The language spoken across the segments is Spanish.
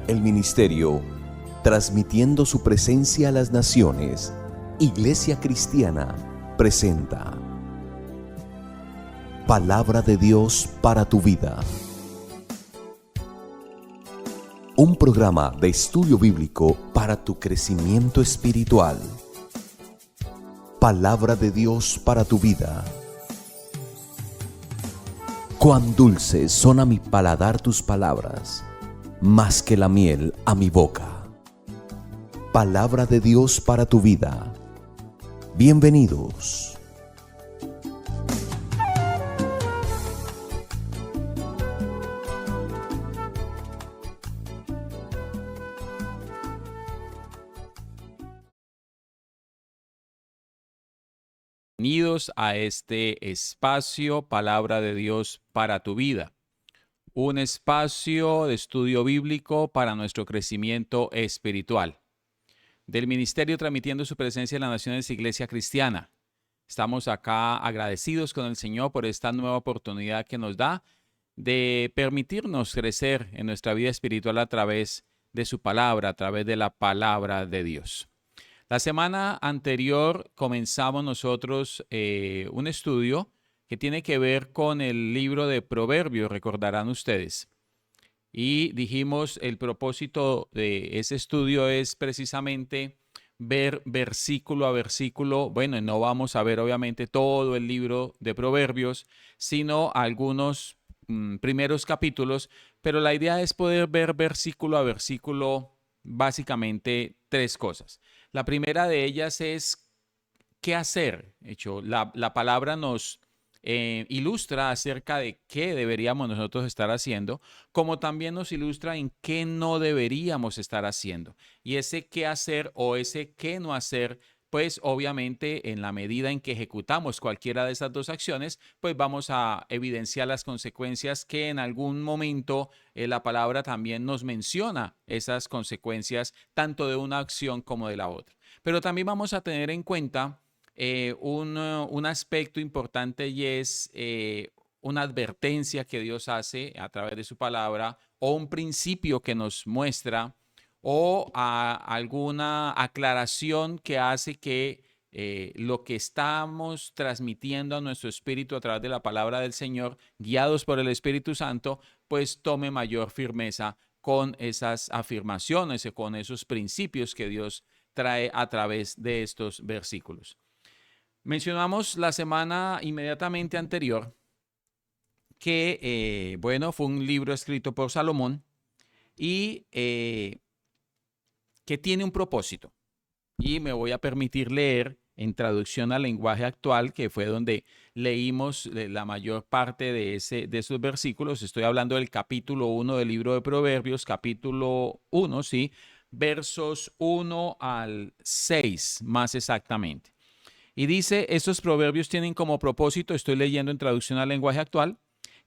El ministerio, transmitiendo su presencia a las naciones, Iglesia Cristiana, presenta Palabra de Dios para tu vida. Un programa de estudio bíblico para tu crecimiento espiritual. Palabra de Dios para tu vida. Cuán dulces son a mi paladar tus palabras, más que la miel a mi boca. Palabra de Dios para tu vida. Bienvenidos. Bienvenidos a este espacio Palabra de Dios para tu vida, un espacio de estudio bíblico para nuestro crecimiento espiritual. Del ministerio transmitiendo su presencia en las naciones Iglesia Cristiana. Estamos acá agradecidos con el Señor por esta nueva oportunidad que nos da de permitirnos crecer en nuestra vida espiritual a través de su palabra, a través de la palabra de Dios. La semana anterior comenzamos nosotros un estudio que tiene que ver con el libro de Proverbios, recordarán ustedes. Y dijimos, el propósito de ese estudio es precisamente ver versículo a versículo. Bueno, no vamos a ver obviamente todo el libro de Proverbios, sino algunos primeros capítulos, pero la idea es poder ver versículo a versículo básicamente tres cosas. La primera de ellas es qué hacer. Hecho, la palabra nos ilustra acerca de qué deberíamos nosotros estar haciendo, como también nos ilustra en qué no deberíamos estar haciendo. Y ese qué hacer o ese qué no hacer, pues obviamente en la medida en que ejecutamos cualquiera de esas dos acciones, pues vamos a evidenciar las consecuencias que en algún momento la palabra también nos menciona esas consecuencias tanto de una acción como de la otra. Pero también vamos a tener en cuenta un aspecto importante y es una advertencia que Dios hace a través de su palabra o un principio que nos muestra o alguna aclaración que hace que lo que estamos transmitiendo a nuestro espíritu a través de la palabra del Señor, guiados por el Espíritu Santo, pues tome mayor firmeza con esas afirmaciones y con esos principios que Dios trae a través de estos versículos. Mencionamos la semana inmediatamente anterior que, fue un libro escrito por Salomón y que tiene un propósito. Y me voy a permitir leer en traducción al lenguaje actual, que fue donde leímos la mayor parte de esos versículos. Estoy hablando del capítulo 1 del libro de Proverbios, capítulo 1, sí, versos 1 al 6, más exactamente. Y dice, estos proverbios tienen como propósito, estoy leyendo en traducción al lenguaje actual,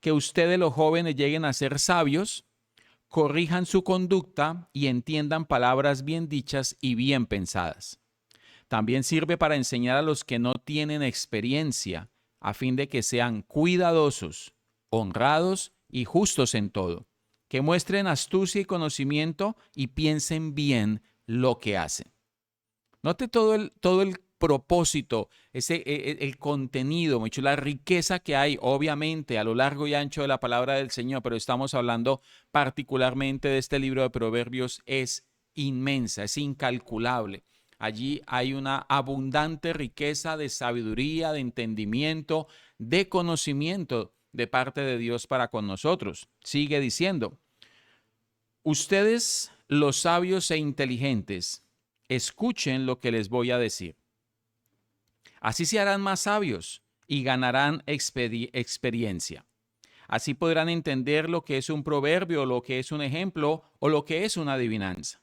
que ustedes los jóvenes lleguen a ser sabios, corrijan su conducta y entiendan palabras bien dichas y bien pensadas. También sirve para enseñar a los que no tienen experiencia, a fin de que sean cuidadosos, honrados y justos en todo, que muestren astucia y conocimiento y piensen bien lo que hacen. Note todo el propósito, el contenido, mucho, la riqueza que hay, obviamente, a lo largo y ancho de la palabra del Señor, pero estamos hablando particularmente de este libro de Proverbios, es inmensa, es incalculable. Allí hay una abundante riqueza de sabiduría, de entendimiento, de conocimiento de parte de Dios para con nosotros. Sigue diciendo, ustedes, los sabios e inteligentes, escuchen lo que les voy a decir. Así se harán más sabios y ganarán experiencia. Así podrán entender lo que es un proverbio, lo que es un ejemplo o lo que es una adivinanza.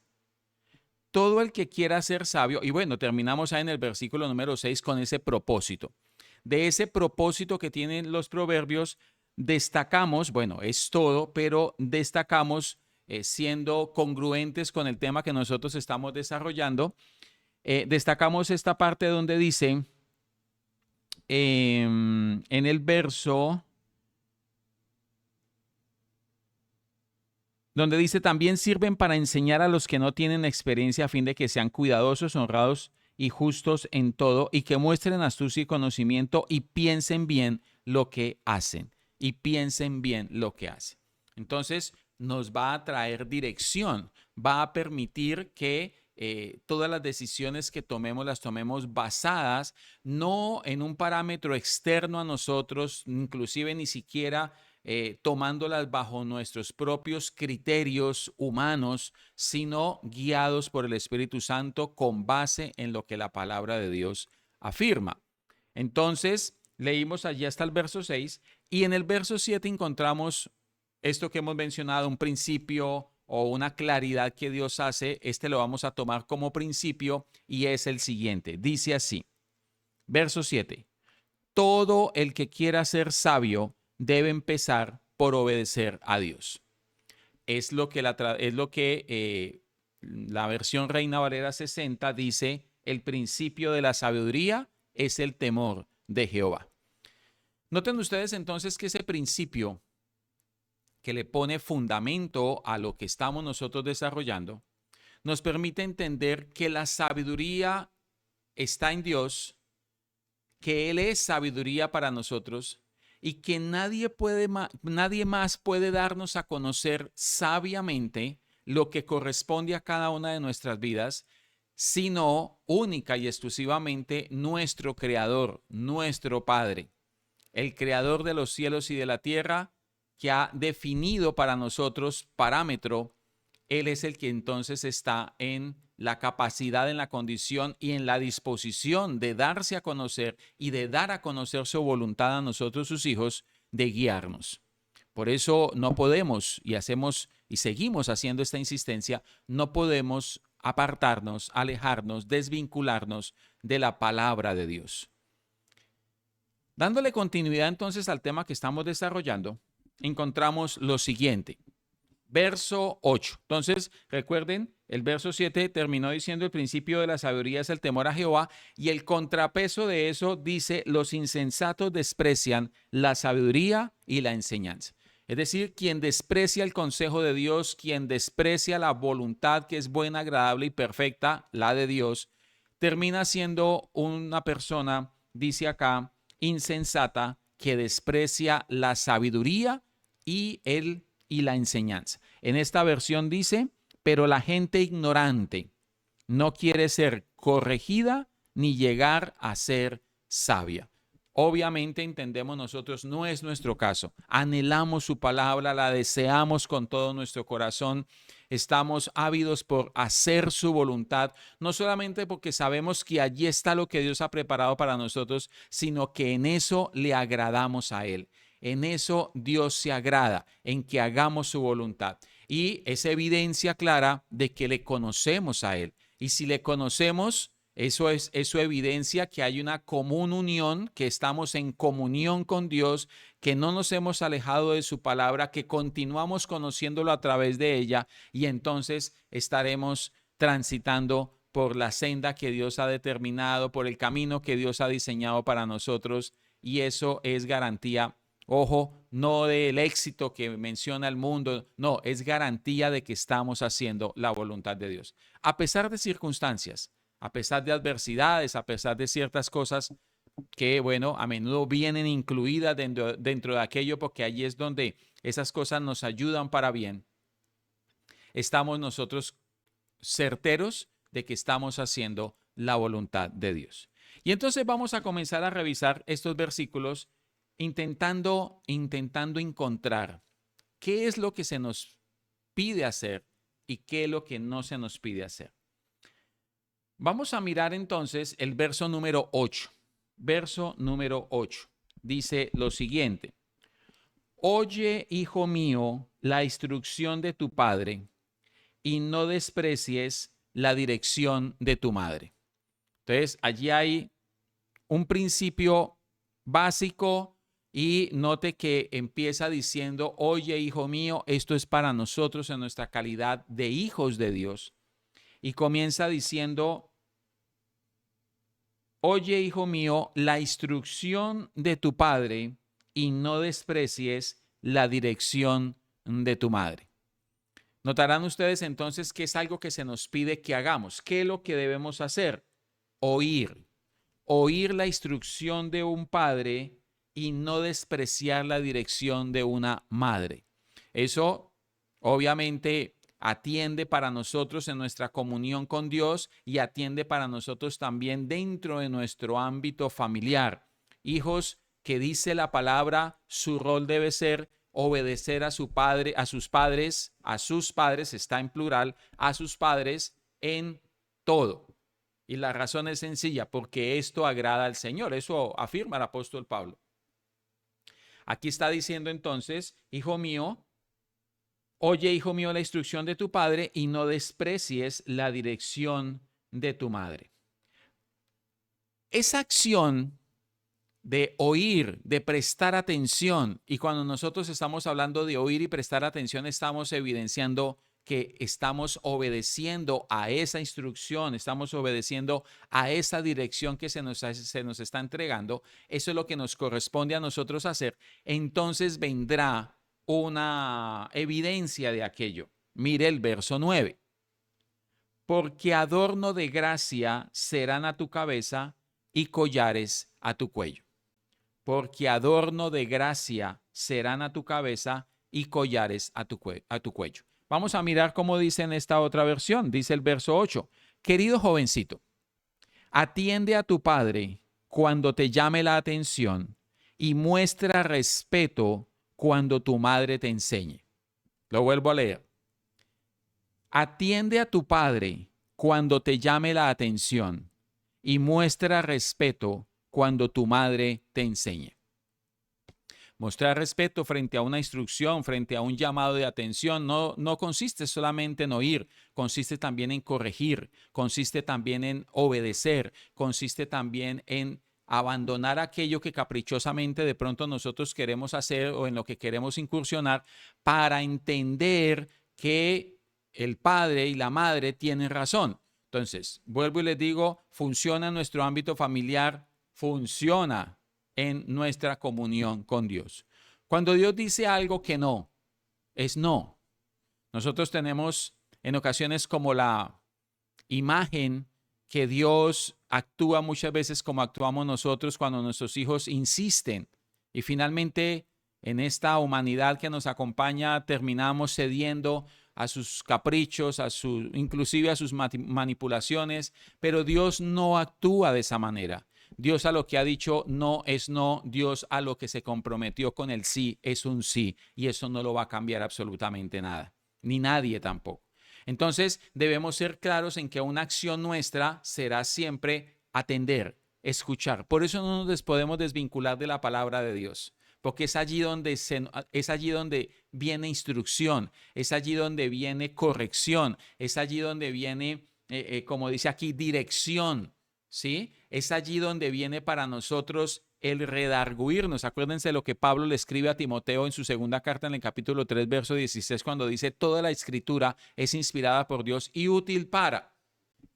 Todo el que quiera ser sabio, y bueno, terminamos ahí en el versículo número 6 con ese propósito. De ese propósito que tienen los proverbios, destacamos, bueno, es todo, pero destacamos siendo congruentes con el tema que nosotros estamos desarrollando, destacamos esta parte donde dice en el verso donde dice también sirven para enseñar a los que no tienen experiencia a fin de que sean cuidadosos, honrados y justos en todo y que muestren astucia y conocimiento y piensen bien lo que hacen. Y piensen bien lo que hacen. Entonces nos va a traer dirección, va a permitir que todas las decisiones que tomemos las tomemos basadas no en un parámetro externo a nosotros, inclusive ni siquiera tomándolas bajo nuestros propios criterios humanos, sino guiados por el Espíritu Santo con base en lo que la palabra de Dios afirma. Entonces, leímos allí hasta el verso 6 y en el verso 7 encontramos esto que hemos mencionado, un principio o una claridad que Dios hace. Este lo vamos a tomar como principio y es el siguiente. Dice así, verso 7. Todo el que quiera ser sabio debe empezar por obedecer a Dios. Es lo que la versión Reina Valera 60 dice, el principio de la sabiduría es el temor de Jehová. Noten ustedes entonces que ese principio que le pone fundamento a lo que estamos nosotros desarrollando, nos permite entender que la sabiduría está en Dios, que Él es sabiduría para nosotros y que nadie más puede darnos a conocer sabiamente lo que corresponde a cada una de nuestras vidas, sino única y exclusivamente nuestro Creador, nuestro Padre, el Creador de los cielos y de la tierra, que ha definido para nosotros parámetro. Él es el que entonces está en la capacidad, en la condición y en la disposición de darse a conocer y de dar a conocer su voluntad a nosotros, sus hijos, de guiarnos. Por eso no podemos, y seguimos haciendo esta insistencia, no podemos apartarnos, alejarnos, desvincularnos de la palabra de Dios. Dándole continuidad entonces al tema que estamos desarrollando, encontramos lo siguiente. Verso 8. Entonces, recuerden, el verso 7 terminó diciendo el principio de la sabiduría es el temor a Jehová y el contrapeso de eso dice los insensatos desprecian la sabiduría y la enseñanza. Es decir, quien desprecia el consejo de Dios, quien desprecia la voluntad que es buena, agradable y perfecta, la de Dios, termina siendo una persona, dice acá, insensata, que desprecia la sabiduría y la enseñanza. En esta versión dice, pero la gente ignorante no quiere ser corregida ni llegar a ser sabia. Obviamente entendemos nosotros, no es nuestro caso. Anhelamos su palabra, la deseamos con todo nuestro corazón. Estamos ávidos por hacer su voluntad, no solamente porque sabemos que allí está lo que Dios ha preparado para nosotros, sino que en eso le agradamos a Él. En eso Dios se agrada, en que hagamos su voluntad. Y es evidencia clara de que le conocemos a Él. Y si le conocemos, eso evidencia que hay una común unión, que estamos en comunión con Dios, que no nos hemos alejado de su palabra, que continuamos conociéndolo a través de ella y entonces estaremos transitando por la senda que Dios ha determinado, por el camino que Dios ha diseñado para nosotros y eso es garantía. Ojo, no del éxito que menciona el mundo, no, es garantía de que estamos haciendo la voluntad de Dios. A pesar de circunstancias, a pesar de adversidades, a pesar de ciertas cosas que, bueno, a menudo vienen incluidas dentro de aquello, porque allí es donde esas cosas nos ayudan para bien. Estamos nosotros certeros de que estamos haciendo la voluntad de Dios. Y entonces vamos a comenzar a revisar estos versículos intentando encontrar qué es lo que se nos pide hacer y qué es lo que no se nos pide hacer. Vamos a mirar entonces el verso número 8. Verso número 8. Dice lo siguiente. Oye, hijo mío, la instrucción de tu padre y no desprecies la dirección de tu madre. Entonces, allí hay un principio básico y note que empieza diciendo, oye, hijo mío, esto es para nosotros en nuestra calidad de hijos de Dios. Y comienza diciendo, oye, hijo mío, la instrucción de tu padre y no desprecies la dirección de tu madre. Notarán ustedes entonces que es algo que se nos pide que hagamos. ¿Qué es lo que debemos hacer? Oír. Oír la instrucción de un padre y no despreciar la dirección de una madre. Eso obviamente atiende para nosotros en nuestra comunión con Dios y atiende para nosotros también dentro de nuestro ámbito familiar. Hijos, que dice la palabra, su rol debe ser obedecer a su padre, a sus padres, está en plural, a sus padres en todo. Y la razón es sencilla, porque esto agrada al Señor. Eso afirma el apóstol Pablo. Aquí está diciendo entonces, hijo mío, oye, hijo mío, la instrucción de tu padre y no desprecies la dirección de tu madre. Esa acción de oír, de prestar atención, y cuando nosotros estamos hablando de oír y prestar atención, estamos evidenciando que estamos obedeciendo a esa instrucción, estamos obedeciendo a esa dirección que se nos está entregando. Eso es lo que nos corresponde a nosotros hacer. Entonces vendrá una evidencia de aquello. Mire el verso 9. Porque adorno de gracia serán a tu cabeza y collares a tu cuello. Porque adorno de gracia serán a tu cabeza y collares a tu cuello. Vamos a mirar cómo dice en esta otra versión. Dice el verso 8. Querido jovencito, atiende a tu padre cuando te llame la atención y muestra respeto cuando tu madre te enseñe. Lo vuelvo a leer. Atiende a tu padre cuando te llame la atención y muestra respeto cuando tu madre te enseñe. Mostrar respeto frente a una instrucción, frente a un llamado de atención, no consiste solamente en oír, consiste también en corregir, consiste también en obedecer, consiste también en abandonar aquello que caprichosamente de pronto nosotros queremos hacer o en lo que queremos incursionar para entender que el padre y la madre tienen razón. Entonces, vuelvo y les digo, funciona en nuestro ámbito familiar, funciona en nuestra comunión con Dios. Cuando Dios dice algo que no, es no. Nosotros tenemos en ocasiones como la imagen que Dios actúa muchas veces como actuamos nosotros cuando nuestros hijos insisten y finalmente en esta humanidad que nos acompaña terminamos cediendo a sus caprichos, inclusive a sus manipulaciones, pero Dios no actúa de esa manera. Dios a lo que ha dicho no es no, Dios a lo que se comprometió con el sí es un sí, y eso no lo va a cambiar absolutamente nada, ni nadie tampoco. Entonces debemos ser claros en que una acción nuestra será siempre atender, escuchar. Por eso no nos podemos desvincular de la palabra de Dios, porque es allí donde viene instrucción, es allí donde viene corrección, es allí donde viene, como dice aquí, dirección, ¿sí? Es allí donde viene para nosotros el redarguirnos. Acuérdense lo que Pablo le escribe a Timoteo en su segunda carta en el capítulo 3, verso 16, cuando dice, toda la escritura es inspirada por Dios y útil para.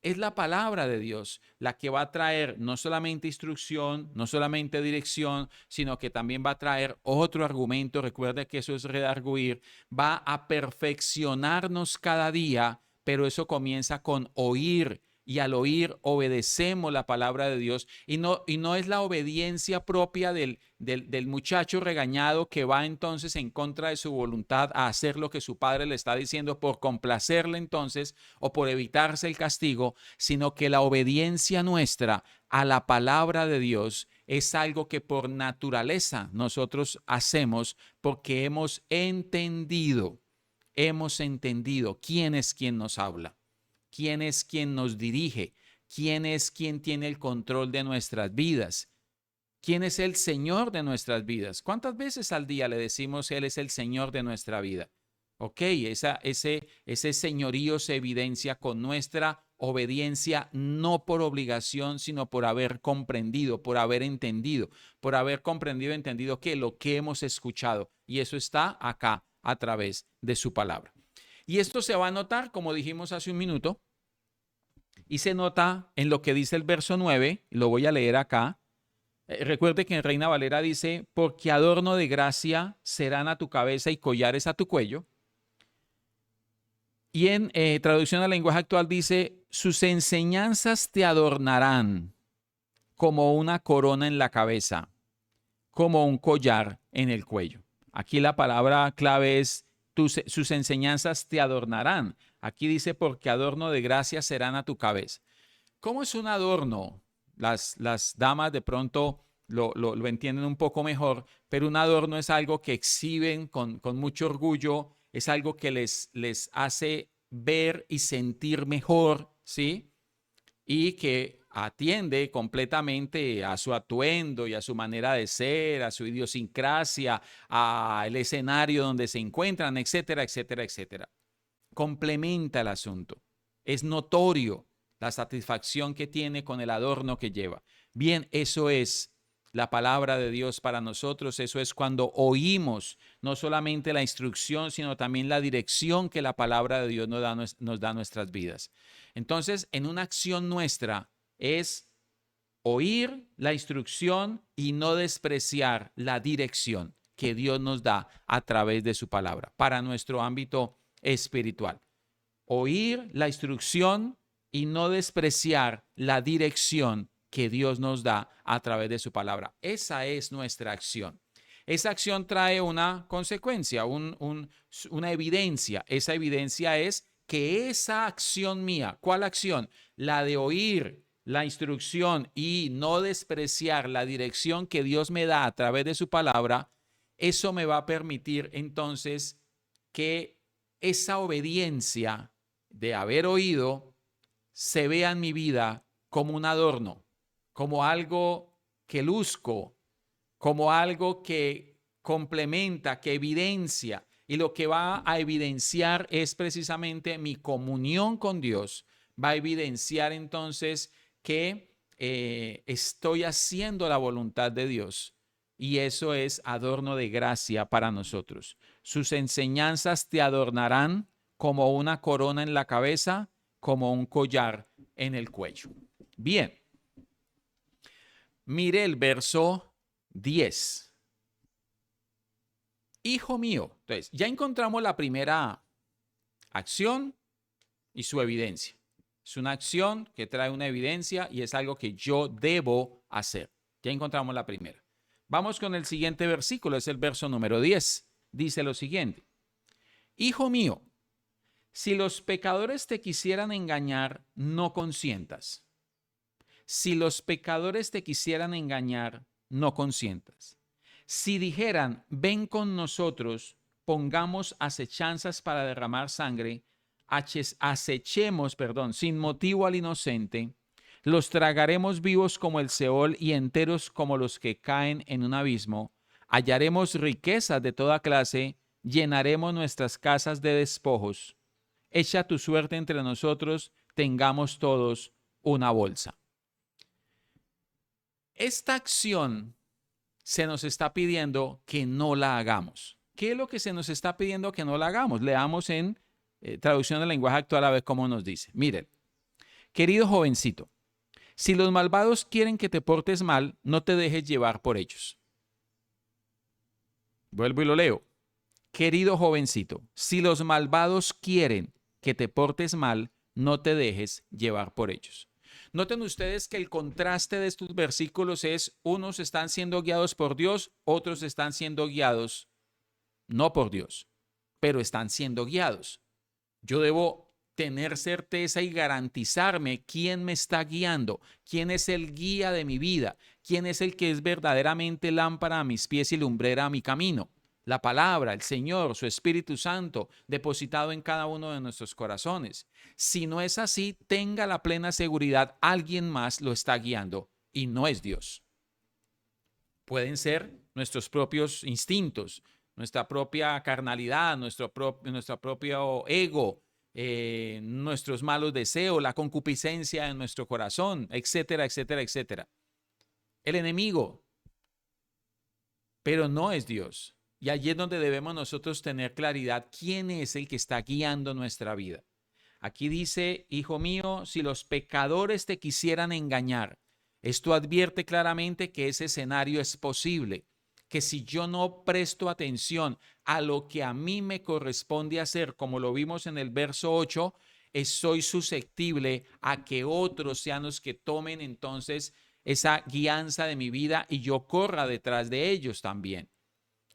Es la palabra de Dios la que va a traer no solamente instrucción, no solamente dirección, sino que también va a traer otro argumento. Recuerde que eso es redarguir. Va a perfeccionarnos cada día, pero eso comienza con oír. Y al oír obedecemos la palabra de Dios y no es la obediencia propia del muchacho regañado que va entonces en contra de su voluntad a hacer lo que su padre le está diciendo por complacerle entonces o por evitarse el castigo, sino que la obediencia nuestra a la palabra de Dios es algo que por naturaleza nosotros hacemos porque hemos entendido quién es quien nos habla. ¿Quién es quien nos dirige? ¿Quién es quien tiene el control de nuestras vidas? ¿Quién es el Señor de nuestras vidas? ¿Cuántas veces al día le decimos Él es el Señor de nuestra vida? Ok, ese señorío se evidencia con nuestra obediencia, no por obligación, sino por haber comprendido, por haber entendido, por haber comprendido y entendido que lo que hemos escuchado, y eso está acá a través de su palabra. Y esto se va a notar, como dijimos hace un minuto, y se nota en lo que dice el verso 9, lo voy a leer acá. Recuerde que en Reina Valera dice, porque adorno de gracia serán a tu cabeza y collares a tu cuello. Y en traducción al lenguaje actual dice, sus enseñanzas te adornarán como una corona en la cabeza, como un collar en el cuello. Aquí la palabra clave es, sus enseñanzas te adornarán. Aquí dice, porque adorno de gracia serán a tu cabeza. ¿Cómo es un adorno? Las damas de pronto lo entienden un poco mejor, pero un adorno es algo que exhiben con mucho orgullo, es algo que les hace ver y sentir mejor, ¿sí? Y que atiende completamente a su atuendo y a su manera de ser, a su idiosincrasia, al escenario donde se encuentran, etcétera, etcétera, etcétera. Complementa el asunto. Es notorio la satisfacción que tiene con el adorno que lleva. Bien, eso es la palabra de Dios para nosotros. Eso es cuando oímos no solamente la instrucción, sino también la dirección que la palabra de Dios nos da a nuestras vidas. Entonces, en una acción nuestra es oír la instrucción y no despreciar la dirección que Dios nos da a través de su palabra para nuestro ámbito espiritual. Oír la instrucción y no despreciar la dirección que Dios nos da a través de su palabra. Esa es nuestra acción. Esa acción trae una consecuencia, una evidencia. Esa evidencia es que esa acción mía, ¿cuál acción? La de oír la instrucción y no despreciar la dirección que Dios me da a través de su palabra, eso me va a permitir entonces que esa obediencia de haber oído se vea en mi vida como un adorno, como algo que luzco, como algo que complementa, que evidencia. Y lo que va a evidenciar es precisamente mi comunión con Dios. Va a evidenciar entonces que estoy haciendo la voluntad de Dios. Y eso es adorno de gracia para nosotros. Sus enseñanzas te adornarán como una corona en la cabeza, como un collar en el cuello. Bien. Mire el verso 10. Hijo mío. Entonces, ya encontramos la primera acción y su evidencia. Es una acción que trae una evidencia y es algo que yo debo hacer. Ya encontramos la primera. Vamos con el siguiente versículo, es el verso número 10. Dice lo siguiente. Hijo mío, si los pecadores te quisieran engañar, no consientas. Si los pecadores te quisieran engañar, no consientas. Si dijeran, ven con nosotros, pongamos acechanzas para derramar sangre, acechemos, sin motivo al inocente, los tragaremos vivos como el Seol y enteros como los que caen en un abismo, hallaremos riquezas de toda clase, llenaremos nuestras casas de despojos. Echa tu suerte entre nosotros, tengamos todos una bolsa. Esta acción se nos está pidiendo que no la hagamos. ¿Qué es lo que se nos está pidiendo que no la hagamos? Leamos en traducción del lenguaje actual a ver cómo nos dice. Miren, querido jovencito, si los malvados quieren que te portes mal, no te dejes llevar por ellos. Vuelvo y lo leo. Querido jovencito, si los malvados quieren que te portes mal, no te dejes llevar por ellos. Noten ustedes que el contraste de estos versículos es, unos están siendo guiados por Dios, otros están siendo guiados no por Dios, pero están siendo guiados. Yo debo tener certeza y garantizarme quién me está guiando, quién es el guía de mi vida, quién es el que es verdaderamente lámpara a mis pies y lumbrera a mi camino. La palabra, el Señor, su Espíritu Santo, depositado en cada uno de nuestros corazones. Si no es así, tenga la plena seguridad, alguien más lo está guiando y no es Dios. Pueden ser nuestros propios instintos, nuestra propia carnalidad, nuestro propio ego, nuestros malos deseos, la concupiscencia en nuestro corazón, etcétera, etcétera, etcétera. El enemigo, pero no es Dios. Y allí es donde debemos nosotros tener claridad quién es el que está guiando nuestra vida. Aquí dice, hijo mío, si los pecadores te quisieran engañar, esto advierte claramente que ese escenario es posible, que si yo no presto atención a lo que a mí me corresponde hacer, como lo vimos en el verso 8, soy susceptible a que otros sean los que tomen entonces esa guianza de mi vida y yo corra detrás de ellos también.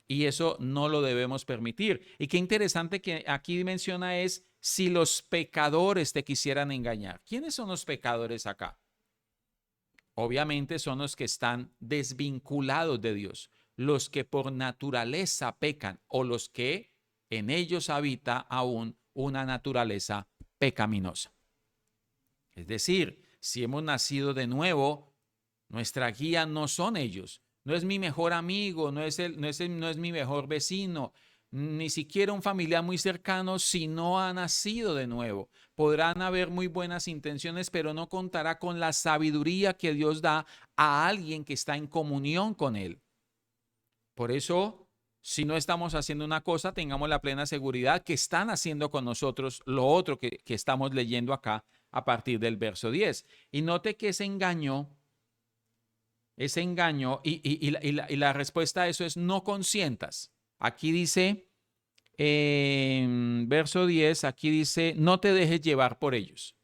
Y eso no lo debemos permitir. Y qué interesante que aquí menciona es si los pecadores te quisieran engañar. ¿Quiénes son los pecadores acá? Obviamente son los que están desvinculados de Dios, los que por naturaleza pecan o los que en ellos habita aún una naturaleza pecaminosa. Es decir, si hemos nacido de nuevo, nuestra guía no son ellos. No es mi mejor amigo, no es mi mejor vecino, ni siquiera un familiar muy cercano si no ha nacido de nuevo. Podrán haber muy buenas intenciones, pero no contará con la sabiduría que Dios da a alguien que está en comunión con Él. Por eso, si no estamos haciendo una cosa, tengamos la plena seguridad que están haciendo con nosotros lo otro que estamos leyendo acá a partir del verso 10. Y note que ese engaño y la respuesta a eso es no consientas. Aquí dice, verso 10, aquí dice, no te dejes llevar por ellos.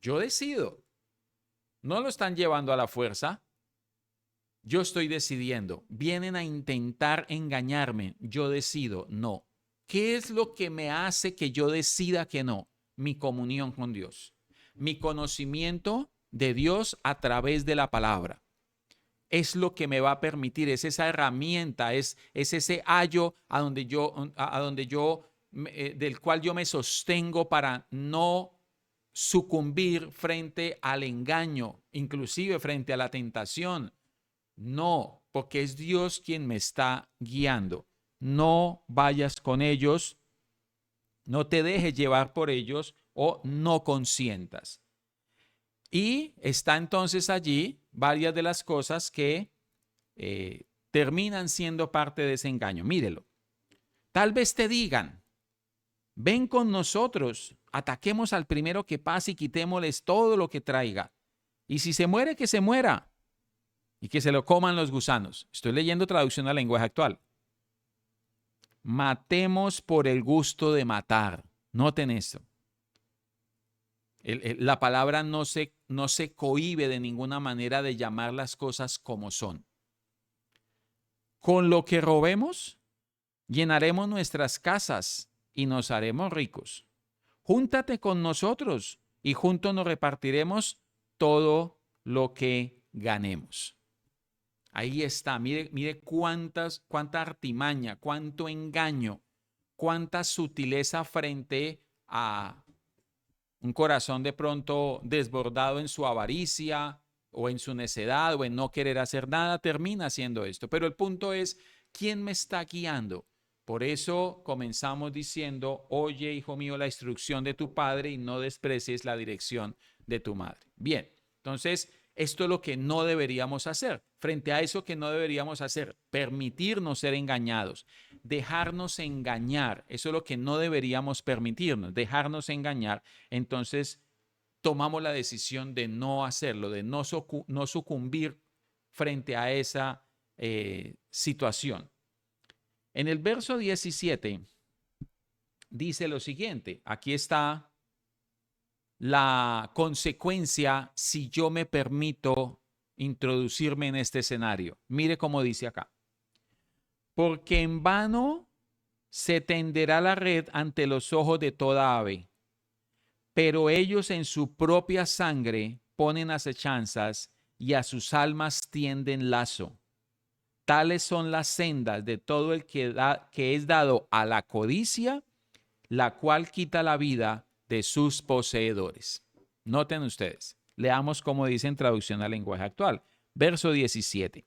Yo decido. No lo están llevando a la fuerza. Yo estoy decidiendo. Vienen a intentar engañarme. Yo decido no. ¿Qué es lo que me hace que yo decida que no? Mi comunión con Dios. Mi conocimiento de Dios a través de la palabra. Es lo que me va a permitir, es esa herramienta, es ese ayo del cual yo me sostengo para no sucumbir frente al engaño, inclusive frente a la tentación. No, porque es Dios quien me está guiando. No vayas con ellos, no te dejes llevar por ellos o no consientas. Y está entonces allí varias de las cosas que terminan siendo parte de ese engaño. Mírelo. Tal vez te digan, ven con nosotros, ataquemos al primero que pase y quitémosles todo lo que traiga. Y si se muere, que se muera y que se lo coman los gusanos. Estoy leyendo traducción al lenguaje actual. Matemos por el gusto de matar. Noten esto. La palabra no se cohíbe de ninguna manera de llamar las cosas como son. Con lo que robemos, llenaremos nuestras casas y nos haremos ricos. Júntate con nosotros y juntos nos repartiremos todo lo que ganemos. Ahí está, mire cuánta artimaña, cuánto engaño, cuánta sutileza frente a un corazón de pronto desbordado en su avaricia o en su necedad o en no querer hacer nada, termina haciendo esto. Pero el punto es, ¿quién me está guiando? Por eso comenzamos diciendo, oye, hijo mío, la instrucción de tu padre y no desprecies la dirección de tu madre. Bien, entonces, esto es lo que no deberíamos hacer. Frente a eso que no deberíamos hacer, permitirnos ser engañados, dejarnos engañar. Eso es lo que no deberíamos permitirnos, dejarnos engañar. Entonces, tomamos la decisión de no hacerlo, de no sucumbir frente a esa situación. En el verso 17 dice lo siguiente, aquí está la consecuencia si yo me permito introducirme en este escenario. Mire cómo dice acá. Porque en vano se tenderá la red ante los ojos de toda ave, pero ellos en su propia sangre ponen acechanzas y a sus almas tienden lazo. Tales son las sendas de todo el que es dado a la codicia, la cual quita la vida de sus poseedores. Noten ustedes, leamos como dice en traducción al lenguaje actual. Verso 17.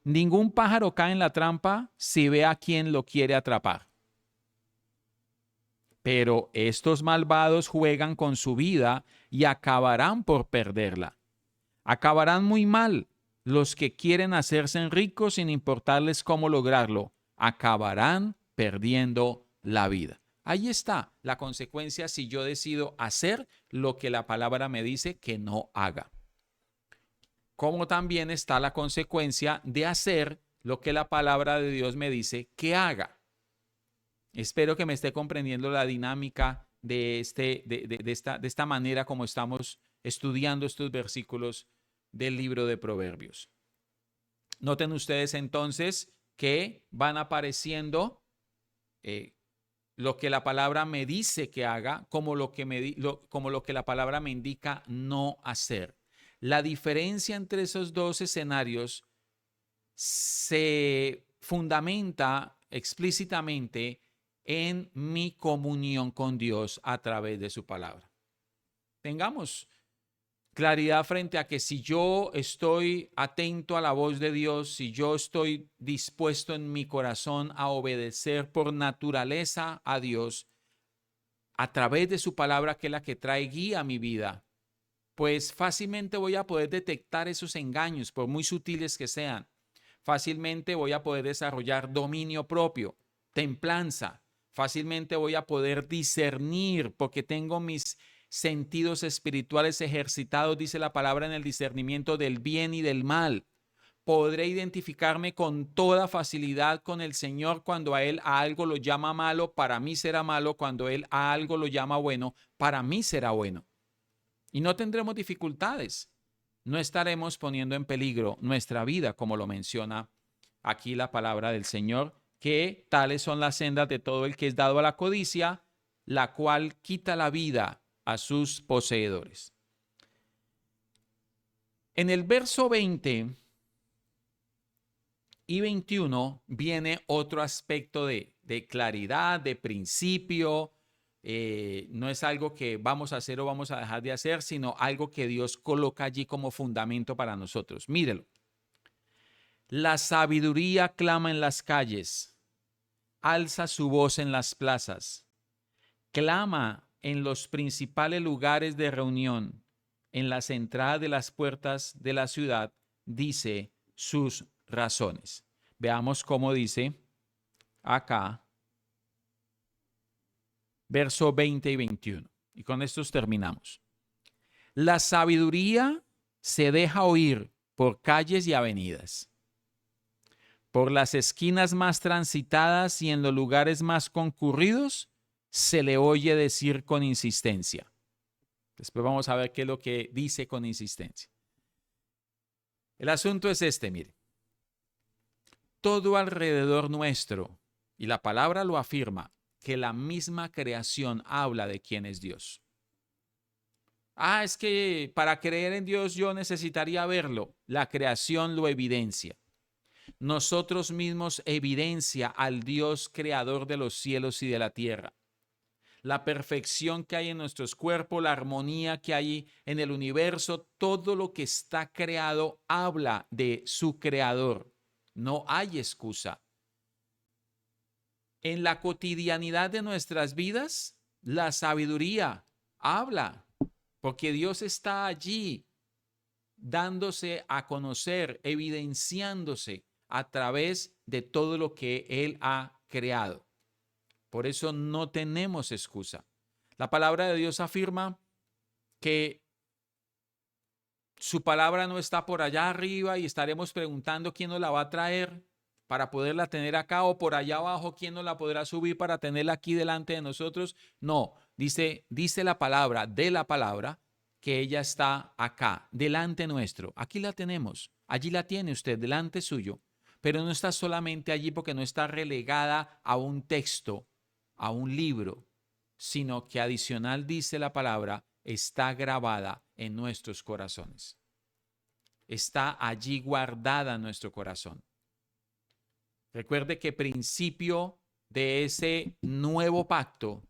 Ningún pájaro cae en la trampa si ve a quien lo quiere atrapar. Pero estos malvados juegan con su vida y acabarán por perderla. Acabarán muy mal los que quieren hacerse ricos sin importarles cómo lograrlo. Acabarán perdiendo la vida. Ahí está la consecuencia si yo decido hacer lo que la palabra me dice que no haga. Como también está la consecuencia de hacer lo que la palabra de Dios me dice que haga. Espero que me esté comprendiendo la dinámica de esta manera como estamos estudiando estos versículos del libro de Proverbios. Noten ustedes entonces que van apareciendo lo que la palabra me dice que haga, como lo que la palabra me indica no hacer. La diferencia entre esos dos escenarios se fundamenta explícitamente en mi comunión con Dios a través de su palabra. Tengamos claridad frente a que si yo estoy atento a la voz de Dios, si yo estoy dispuesto en mi corazón a obedecer por naturaleza a Dios, a través de su palabra, que es la que trae guía a mi vida, pues fácilmente voy a poder detectar esos engaños, por muy sutiles que sean. Fácilmente voy a poder desarrollar dominio propio, templanza. Fácilmente voy a poder discernir porque tengo mis sentidos espirituales ejercitados, dice la palabra, en el discernimiento del bien y del mal. Podré identificarme con toda facilidad con el Señor cuando a Él a algo lo llama malo, para mí será malo. Cuando Él a algo lo llama bueno, para mí será bueno. Y no tendremos dificultades. No estaremos poniendo en peligro nuestra vida, como lo menciona aquí la palabra del Señor, que tales son las sendas de todo el que es dado a la codicia, la cual quita la vida a sus poseedores. En el verso 20 y 21 viene otro aspecto de claridad, de principio. No es algo que vamos a hacer o vamos a dejar de hacer, sino algo que Dios coloca allí como fundamento para nosotros. Mírelo. La sabiduría clama en las calles, alza su voz en las plazas, clama en los principales lugares de reunión, en las entradas de las puertas de la ciudad, dice sus razones. Veamos cómo dice acá, verso 20 y 21. Y con estos terminamos. La sabiduría se deja oír por calles y avenidas, por las esquinas más transitadas y en los lugares más concurridos, se le oye decir con insistencia. Después vamos a ver qué es lo que dice con insistencia. El asunto es este, mire. Todo alrededor nuestro, y la palabra lo afirma, que la misma creación habla de quién es Dios. Es que para creer en Dios yo necesitaría verlo. La creación lo evidencia. Nosotros mismos evidencia al Dios creador de los cielos y de la tierra. La perfección que hay en nuestros cuerpos, la armonía que hay en el universo, todo lo que está creado habla de su creador. No hay excusa. En la cotidianidad de nuestras vidas, la sabiduría habla, porque Dios está allí dándose a conocer, evidenciándose a través de todo lo que Él ha creado. Por eso no tenemos excusa. La palabra de Dios afirma que su palabra no está por allá arriba y estaremos preguntando quién nos la va a traer para poderla tener acá, o por allá abajo quién nos la podrá subir para tenerla aquí delante de nosotros. No, dice la palabra de la palabra que ella está acá, delante nuestro. Aquí la tenemos, allí la tiene usted, delante suyo, pero no está solamente allí porque no está relegada a un texto, a un libro, sino que adicional, dice la palabra, está grabada en nuestros corazones. Está allí guardada en nuestro corazón. Recuerde que principio de ese nuevo pacto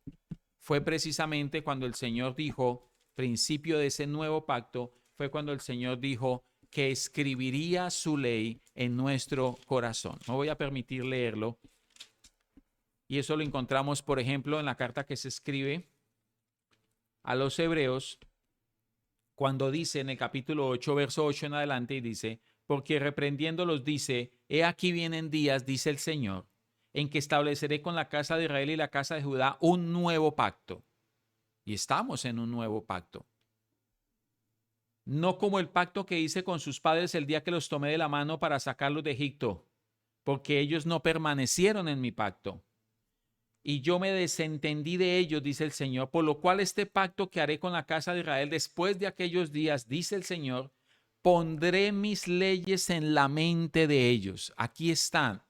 fue precisamente cuando el Señor dijo, principio de ese nuevo pacto fue cuando el Señor dijo que escribiría su ley en nuestro corazón. No voy a permitir leerlo. Y eso lo encontramos, por ejemplo, en la carta que se escribe a los Hebreos, cuando dice en el capítulo 8, verso 8 en adelante, y dice, porque reprendiéndolos dice, he aquí vienen días, dice el Señor, en que estableceré con la casa de Israel y la casa de Judá un nuevo pacto. Y estamos en un nuevo pacto. No como el pacto que hice con sus padres el día que los tomé de la mano para sacarlos de Egipto, porque ellos no permanecieron en mi pacto. y yo me desentendí de ellos, dice el Señor, por lo cual este pacto que haré con la casa de Israel después de aquellos días, dice el Señor, pondré mis leyes en la mente de ellos. Aquí están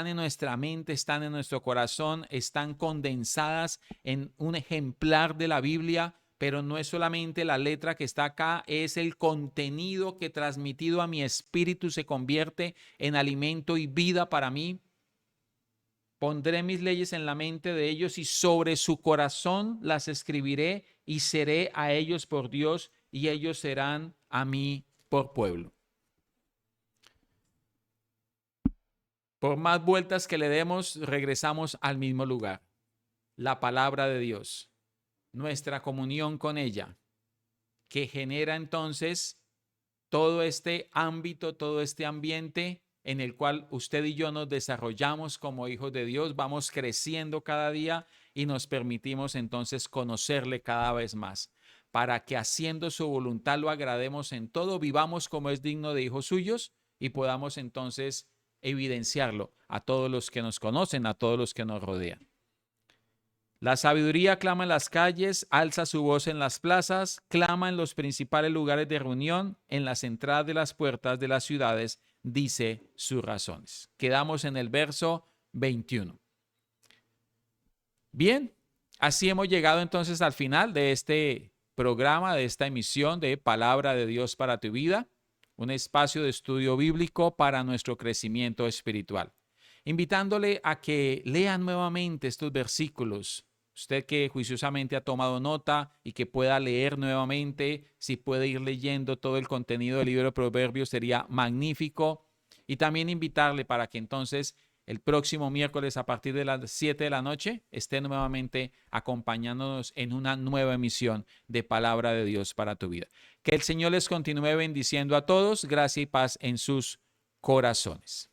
en nuestra mente, están en nuestro corazón, están condensadas en un ejemplar de la Biblia, pero no es solamente la letra que está acá, es el contenido que transmitido a mi espíritu se convierte en alimento y vida para mí. Pondré mis leyes en la mente de ellos y sobre su corazón las escribiré y seré a ellos por Dios y ellos serán a mí por pueblo. Por más vueltas que le demos, regresamos al mismo lugar. La palabra de Dios, nuestra comunión con ella, que genera entonces todo este ámbito, todo este ambiente en el cual usted y yo nos desarrollamos como hijos de Dios, vamos creciendo cada día y nos permitimos entonces conocerle cada vez más, para que haciendo su voluntad lo agrademos en todo, vivamos como es digno de hijos suyos y podamos entonces evidenciarlo a todos los que nos conocen, a todos los que nos rodean. La sabiduría clama en las calles, alza su voz en las plazas, clama en los principales lugares de reunión, en las entradas de las puertas de las ciudades, dice sus razones. Quedamos en el verso 21. Bien, así hemos llegado entonces al final de este programa, de esta emisión de Palabra de Dios para tu vida, un espacio de estudio bíblico para nuestro crecimiento espiritual. Invitándole a que lea nuevamente estos versículos. Usted que juiciosamente ha tomado nota y que pueda leer nuevamente, si puede ir leyendo todo el contenido del libro de Proverbios, sería magnífico. Y también invitarle para que entonces el próximo miércoles a partir de las 7 de la noche esté nuevamente acompañándonos en una nueva emisión de Palabra de Dios para tu vida. Que el Señor les continúe bendiciendo a todos, gracia y paz en sus corazones.